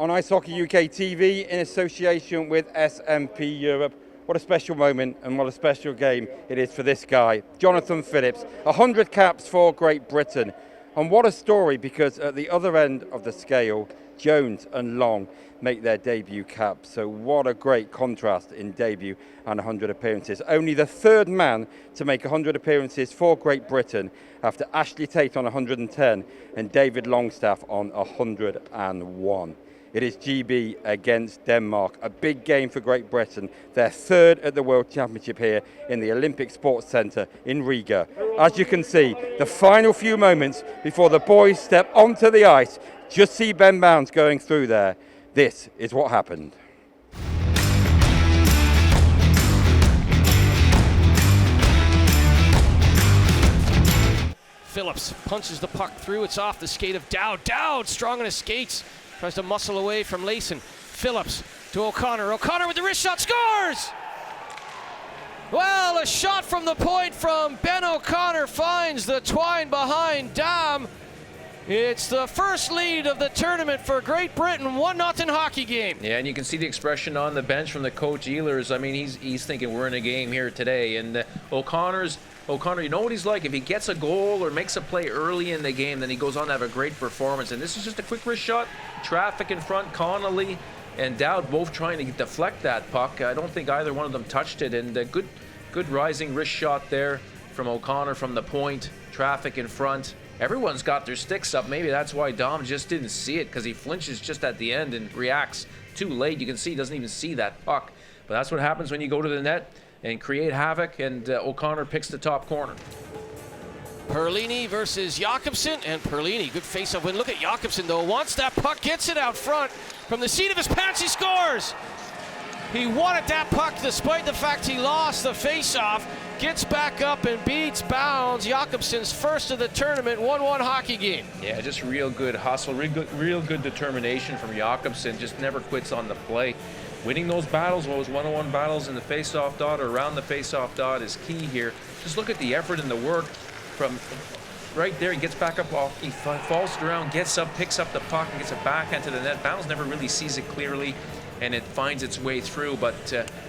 on IHUKTV in association with SMP Europe. What a special moment and what a special game it is for this guy, Jonathan Phillips. 100 caps for Great Britain. And what a story, because at the other end of the scale, Jones and Long make their debut caps. So what a great contrast in debut and 100 appearances. Only the third man to make 100 appearances for Great Britain after Ashley Tate on 110 and David Longstaff on 101. It is GB against Denmark, a big game for Great Britain. They're third at the World Championship here in the Olympic Sports Centre in Riga. As you can see, the final few moments before the boys step onto the ice, just see Ben Bounds going through there. This is what happened. Phillips punches the puck through. It's off the skate of Dowd. Dowd strong on his skates. Tries to muscle away from Layson. Phillips to O'Connor. O'Connor with the wrist shot, scores! Well, a shot from the point from Ben O'Connor finds the twine behind Dam. It's the first lead of the tournament for Great Britain, 1-0 hockey game. Yeah, and you can see the expression on the bench from the coach Ehlers. I mean, he's thinking we're in a game here today. And O'Connor, you know what he's like. If he gets a goal or makes a play early in the game, then he goes on to have a great performance. And this is just a quick wrist shot. Traffic in front, Connolly and Dowd both trying to deflect that puck. I don't think either one of them touched it. And good rising wrist shot there from O'Connor from the point. Traffic in front. Everyone's got their sticks up. Maybe that's why Dom just didn't see it, because he flinches just at the end and reacts too late. You can see he doesn't even see that puck. But that's what happens when you go to the net and create havoc, and O'Connor picks the top corner. Perlini versus Jakobsen, and Perlini, good face-off win. Look at Jakobsen, though. Wants that puck, gets it out front. From the seat of his pants, he scores! He wanted that puck despite the fact he lost the face-off. Gets back up and beats Bounds. Jakobsen's first of the tournament, 1-1 hockey game. Yeah, just real good hustle, real good determination from Jakobsen. Just never quits on the play. Winning those battles, those one-on-one battles in the face-off dot or around the face-off dot is key here. Just look at the effort and the work from right there. He gets back up off, he falls around, gets up, picks up the puck, and gets it back into the net. Bounds never really sees it clearly, and it finds its way through, but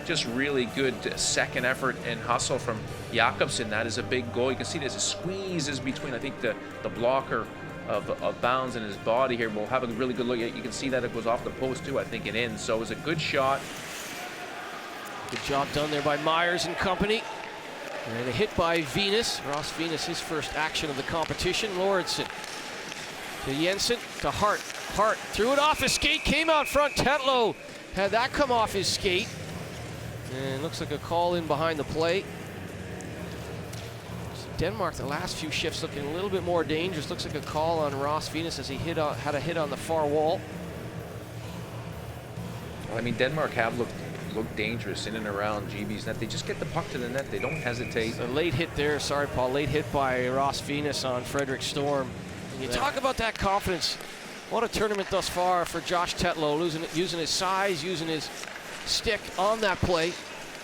just really good second effort and hustle from Jakobsen. That is a big goal. You can see there's a squeezes between, I think, the blocker of Bounds and his body here. We'll have a really good look at it. You can see that it goes off the post too, I think, and in. So it was a good shot. Good job done there by Myers and company. And a hit by Venus. Ross Venus, his first action of the competition. Lauritsen to Jensen, to Hart. Hart threw it off his skate, came out front. Tetlow had that come off his skate. And looks like a call in behind the play. So Denmark, the last few shifts looking a little bit more dangerous. Looks like a call on Ross Venus as he had a hit on the far wall. Well, I mean, Denmark have looked dangerous in and around GB's net. They just get the puck to the net. They don't hesitate. A late hit there, sorry Paul, late hit by Ross Venus on Frederick Storm. And you talk about that confidence. What a tournament thus far for Josh Tetlow, using his size, using his stick on that play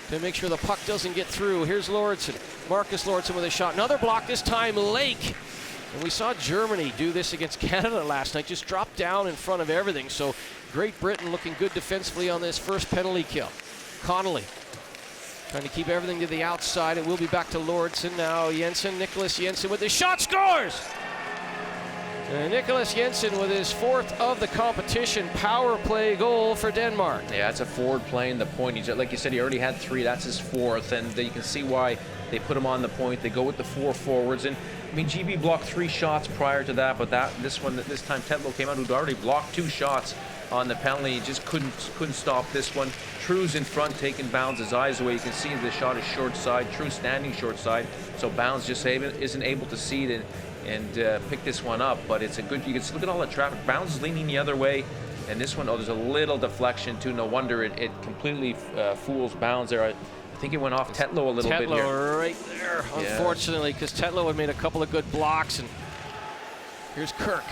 to make sure the puck doesn't get through. Here's Lauritsen, Marcus Lauritsen with a shot. Another block, this time Lake. And we saw Germany do this against Canada last night, just drop down in front of everything. So Great Britain looking good defensively on this first penalty kill. Connolly trying to keep everything to the outside. It will be back to Lauritsen now. Jensen, Nicholas Jensen with his shot, scores! And Nicholas Jensen with his fourth of the competition power play goal for Denmark. Yeah, it's a forward playing the point. He's, like you said, he already had 3. That's his 4th, and you can see why they put him on the point. They go with the 4 forwards, and I mean, GB blocked 3 shots prior to that, but this time Tetlow came out, who'd already blocked 2 shots on the penalty. He just couldn't stop this one. True's in front, taking Bounds' his eyes away. You can see the shot is short side. True standing short side, so Bounds just isn't able to see it and pick this one up. But it's a good. You can look at all the traffic. Bounds is leaning the other way, and this one, there's a little deflection too. No wonder it completely fools Bounds there. I think it went off Tetlow a little bit here. Tetlow right there, unfortunately, because Tetlow had made a couple of good blocks. And here's Kirk.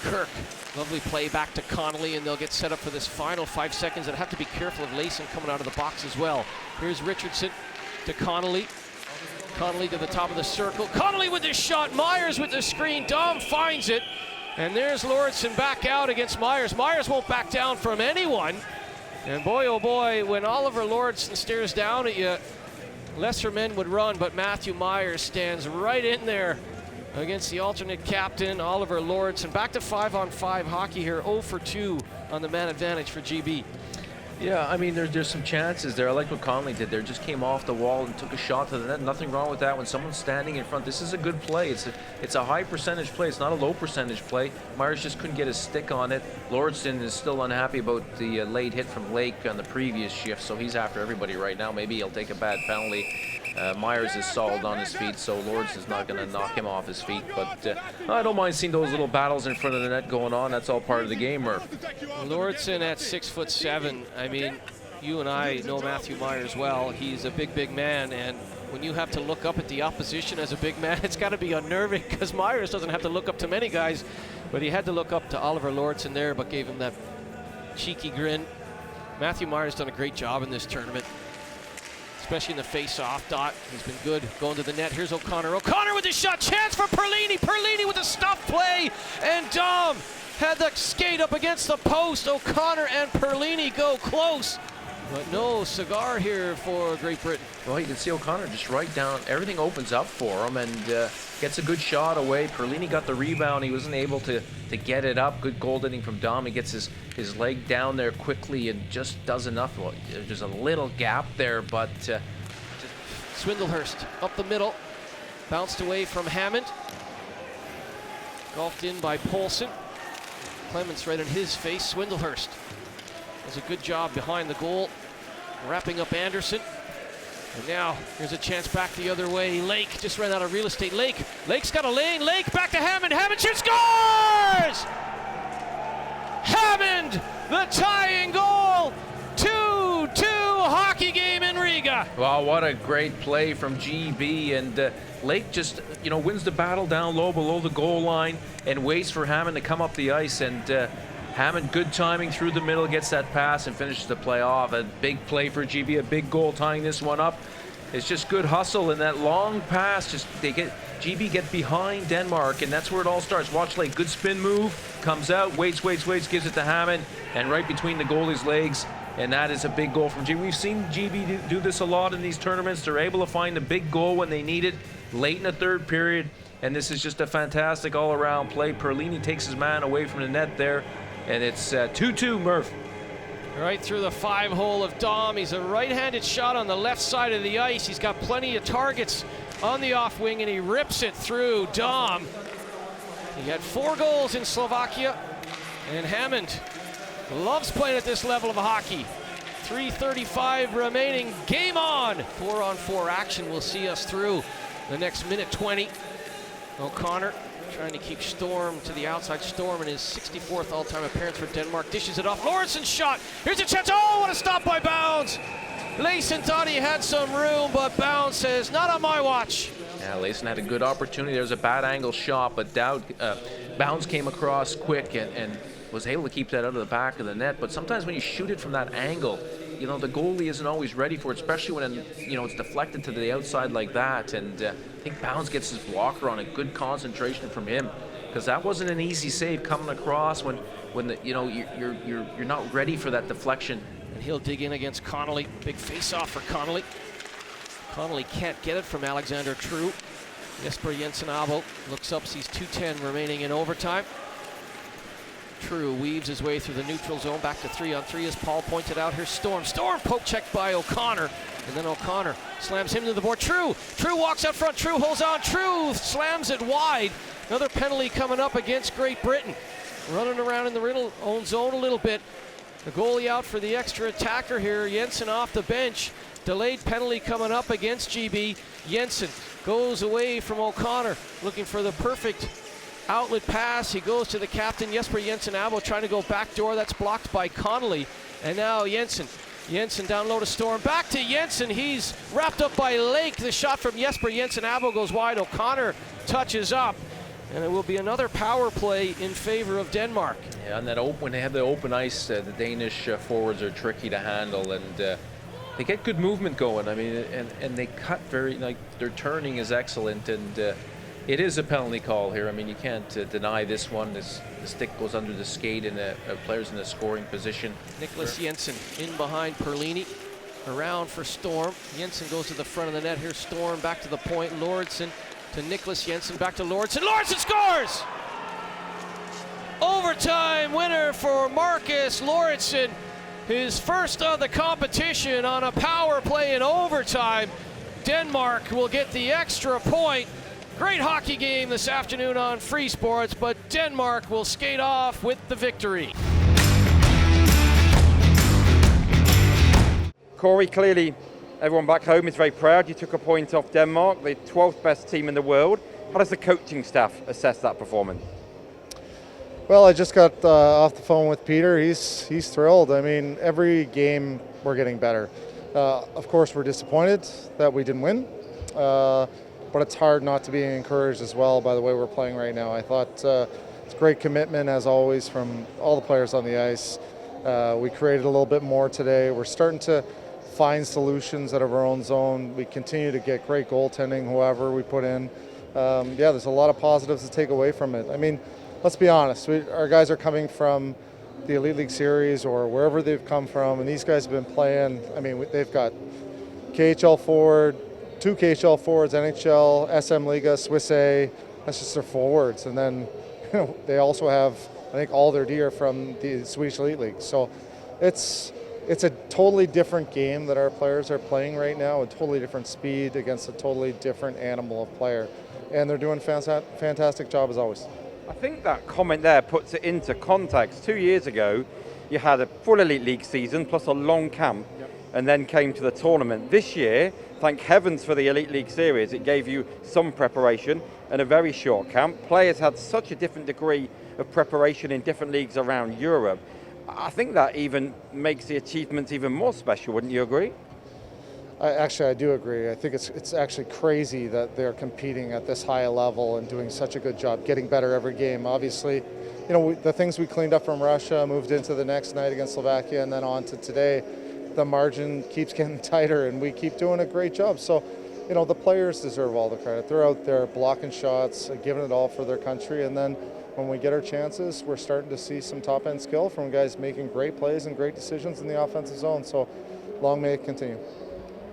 Kirk, lovely play back to Connolly, and they'll get set up for this final 5 seconds. They'll have to be careful of Layson coming out of the box as well. Here's Richardson to Connolly. Connolly to the top of the circle. Connolly with the shot. Myers with the screen. Dom finds it. And there's Lauritsen back out against Myers. Myers won't back down from anyone. And boy, oh boy, when Oliver Lauritsen stares down at you, lesser men would run, but Matthew Myers stands right in there against the alternate captain, Oliver Lauritsen. Back to 5-on-5 hockey here, 0 for 2 on the man advantage for GB. Yeah, I mean, there's some chances there. I like what Conley did there. Just came off the wall and took a shot to the net. Nothing wrong with that when someone's standing in front. This is a good play. It's a high percentage play. It's not a low percentage play. Myers just couldn't get his stick on it. Lauritsen is still unhappy about the late hit from Lake on the previous shift, so he's after everybody right now. Maybe he'll take a bad penalty. Myers is solid on his feet, so Lauritsen's not going to knock him off his feet. But I don't mind seeing those little battles in front of the net going on. That's all part of the game, Murph. Lauritsen at 6'7". I mean, you and I know Matthew Myers well. He's a big, big man, and when you have to look up at the opposition as a big man, it's got to be unnerving, because Myers doesn't have to look up to many guys, but he had to look up to Oliver Lauritsen there, but gave him that cheeky grin. Matthew Myers done a great job in this tournament, especially in the face-off dot. He's been good going to the net. Here's O'Connor. O'Connor with the shot. Chance for Perlini. Perlini with the stuff play. And Dom had the skate up against the post. O'Connor and Perlini go close, but no cigar here for Great Britain. Well, you can see O'Connor just right down. Everything opens up for him and gets a good shot away. Perlini got the rebound. He wasn't able to get it up. Good goaltending from Dom. He gets his leg down there quickly and just does enough. Well, there's a little gap there, but Swindlehurst up the middle. Bounced away from Hammond. Golfed in by Poulsen. Clements right in his face. Swindlehurst does a good job behind the goal, wrapping up Anderson. And now here's a chance back the other way. Lake just ran out of real estate. Lake's got a lane. Lake back to Hammond. Hammond shoots, scores! Hammond, the tying goal. 2-2 hockey game in Riga. Wow, what a great play from GB. And Lake just, wins the battle down low below the goal line and waits for Hammond to come up the ice. And Hammond, good timing through the middle, gets that pass and finishes the play off. A big play for GB, a big goal tying this one up. It's just good hustle, and that long pass, GB get behind Denmark, and that's where it all starts. Watch Lake, good spin move, comes out, waits, gives it to Hammond, and right between the goalie's legs, and that is a big goal from GB. We've seen GB do this a lot in these tournaments. They're able to find a big goal when they need it, late in the third period, and this is just a fantastic all-around play. Perlini takes his man away from the net there, and it's 2-2, Murph. Right through the 5-hole of Dom. He's a right-handed shot on the left side of the ice. He's got plenty of targets on the off wing, and he rips it through Dom. He had 4 goals in Slovakia, and Hammond loves playing at this level of hockey. 3:35 remaining. Game on. 4-on-4 action will see us through the next minute 20. O'Connor trying to keep Storm to the outside. Storm in his 64th all-time appearance for Denmark. Dishes it off. Lauritsen's shot. Here's a chance. Oh, what a stop by Bounds. Layson thought he had some room, but Bounds says, not on my watch. Yeah, Layson had a good opportunity. There was a bad angle shot, but Bounds came across quick and was able to keep that out of the back of the net. But sometimes when you shoot it from that angle, the goalie isn't always ready for it, especially when, it's deflected to the outside like that. And I think Bounds gets his blocker on a good concentration from him, because that wasn't an easy save coming across when you're not ready for that deflection. And he'll dig in against Connolly. Big face-off for Connolly. Connolly can't get it from Alexander True. Jesper Jensen-Abo looks up, sees 2:10 remaining in overtime. True weaves his way through the neutral zone, back to 3-on-3 as Paul pointed out. Here's Storm. Storm poke checked by O'Connor, and then O'Connor slams him to the board. True walks out front. True holds on. True slams it wide. Another penalty coming up against Great Britain. Running around in the middle own zone a little bit. The goalie out for the extra attacker here. Jensen off the bench. Delayed penalty coming up against GB. Jensen goes away from O'Connor, looking for the perfect outlet pass. He goes to the captain, Jesper Jensen-Abo, trying to go backdoor. That's blocked by Connolly. And now Jensen down low to Storm. Back to Jensen. He's wrapped up by Lake. The shot from Jesper Jensen-Abo goes wide. O'Connor touches up. And it will be another power play in favor of Denmark. Yeah, and when they have the open ice, the Danish forwards are tricky to handle, and they get good movement going. I mean, and they cut their turning is excellent, and It is a penalty call here. I mean, you can't deny this one. The stick goes under the skate and a player's in a scoring position. Nicholas Jensen in behind Perlini. Around for Storm. Jensen goes to the front of the net. Here's Storm back to the point. Lordson to Nicholas Jensen. Back to Lordson. Lordson scores! Overtime winner for Marcus Lordson. His first of the competition on a power play in overtime. Denmark will get the extra point. Great hockey game this afternoon on Freesports, but Denmark will skate off with the victory. Corey, clearly everyone back home is very proud. You took a point off Denmark, the 12th best team in the world. How does the coaching staff assess that performance? Well, I just got off the phone with Peter. He's thrilled. I mean, every game we're getting better. Of course, we're disappointed that we didn't win, but it's hard not to be encouraged as well by the way we're playing right now. I thought it's great commitment, as always, from all the players on the ice. We created a little bit more today. We're starting to find solutions out of our own zone. We continue to get great goaltending, whoever we put in. Yeah, there's a lot of positives to take away from it. I mean, let's be honest. Our guys are coming from the Elite League Series or wherever they've come from, and these guys have been playing. I mean, they've got KHL forward, 2 KHL forwards, NHL, SM Liga, Swiss A. That's just their forwards, and then they also have, I think, all their D are from the Swedish Elite League. So it's a totally different game that our players are playing right now, a totally different speed against a totally different animal of player. And they're doing a fantastic job as always. I think that comment there puts it into context. 2 years ago, you had a full Elite League season plus a long camp, and then came to the tournament. This year, thank heavens for the Elite League Series, it gave you some preparation and a very short camp. Players had such a different degree of preparation in different leagues around Europe. I think that even makes the achievements even more special, wouldn't you agree? I do agree. I think it's actually crazy that they're competing at this high a level and doing such a good job, getting better every game. Obviously, the things we cleaned up from Russia, moved into the next night against Slovakia, and then on to today, the margin keeps getting tighter, and we keep doing a great job. So, the players deserve all the credit. They're out there blocking shots, giving it all for their country, and then when we get our chances, we're starting to see some top-end skill from guys making great plays and great decisions in the offensive zone. So, long may it continue.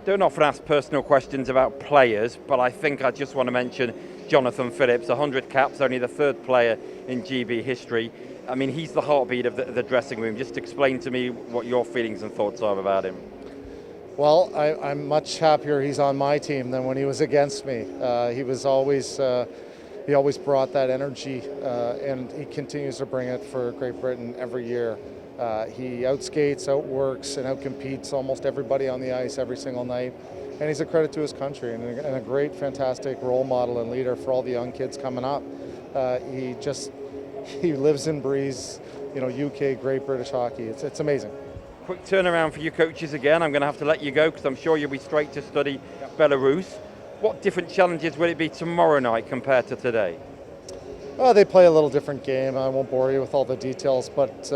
Don't often ask personal questions about players, but I think I just want to mention Jonathan Phillips, 100 caps, only the 3rd player in GB history. I mean, he's the heartbeat of the dressing room. Just explain to me what your feelings and thoughts are about him. Well, I'm much happier he's on my team than when he was against me. He always brought that energy, and he continues to bring it for Great Britain every year. He outskates, outworks, and outcompetes almost everybody on the ice every single night. And he's a credit to his country and a great, fantastic role model and leader for all the young kids coming up. He lives and breathes, UK, great British hockey. It's amazing. Quick turnaround for you coaches again. I'm going to have to let you go because I'm sure you'll be straight to study Belarus. What different challenges will it be tomorrow night compared to today? They play a little different game. I won't bore you with all the details, but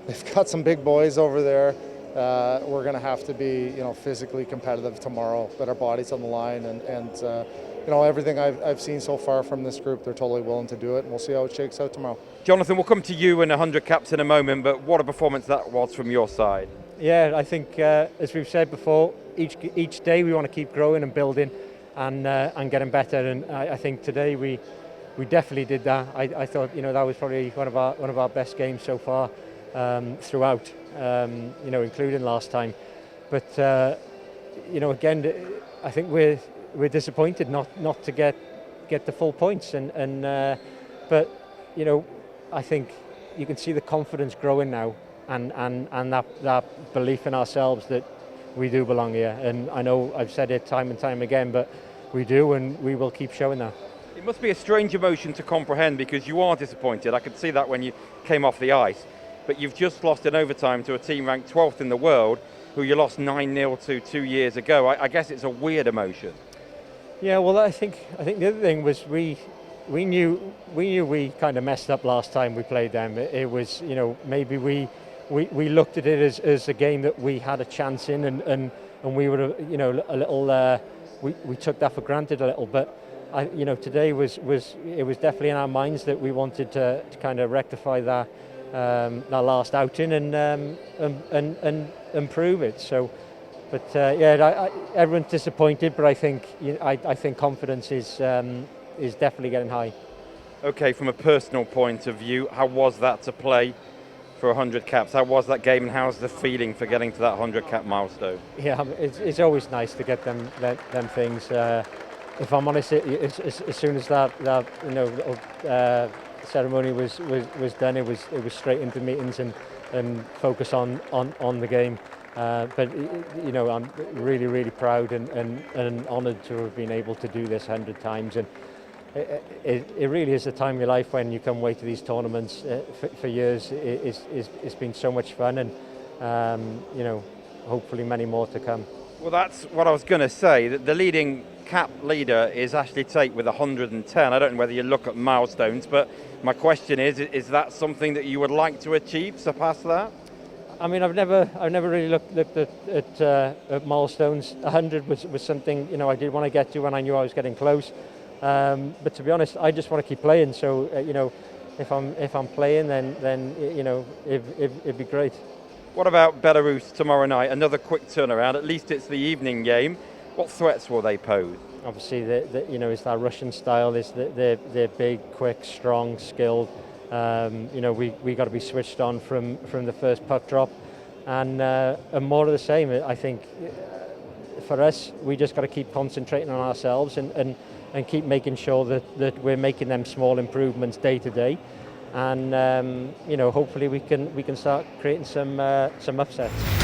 they've got some big boys over there. We're going to have to be, physically competitive tomorrow. Put our bodies on the line, and everything I've seen so far from this group, they're totally willing to do it. And we'll see how it shakes out tomorrow. Jonathan, we'll come to you and 100 caps in a moment. But what a performance that was from your side. Yeah, I think as we've said before, each day we want to keep growing and building and getting better. And I think today we definitely did that. I thought that was probably one of our best games so far. Throughout, including last time, but again, I think we're disappointed not to get the full points, but I think you can see the confidence growing now, and that belief in ourselves that we do belong here. And I know I've said it time and time again, but we do, and we will keep showing that. It must be a strange emotion to comprehend because you are disappointed. I could see that when you came off the ice. But you've just lost in overtime to a team ranked 12th in the world, who you lost 9-0 to 2 years ago. I guess it's a weird emotion. Yeah, well, I think the other thing was we knew we kind of messed up last time we played them. It was maybe we looked at it as a game that we had a chance in, and we were a little we took that for granted a little. But today was definitely in our minds that we wanted to kind of rectify that last outing and improve it. So, but everyone's disappointed, but I think I think confidence is definitely getting high. Okay, from a personal point of view, how was that to play for 100 caps? How was that game, and how's the feeling for getting to that 100 cap milestone? Yeah, it's always nice to get them things. If I'm honest, as soon as that ceremony was done, it was straight into meetings and focus on the game. But I'm really proud and honoured to have been able to do this 100 times, and it really is the time of your life when you come away to these tournaments for years. It's been so much fun, and hopefully many more to come. Well, that's what I was going to say. The leading cap leader is Ashley Tate with 110. I don't know whether you look at milestones, but my question is that something that you would like to achieve, surpass that? I mean, I've never really looked at milestones. 100 was something I did want to get to when I knew I was getting close. But to be honest, I just want to keep playing. So if I'm playing, then it'd be great. What about Belarus tomorrow night? Another quick turnaround. At least it's the evening game. What threats will they pose? Obviously, it's that Russian style. They're big, quick, strong, skilled. We got to be switched on from the first puck drop, and more of the same. I think for us, we just got to keep concentrating on ourselves and keep making sure that we're making them small improvements day to day, and hopefully we can start creating some upsets.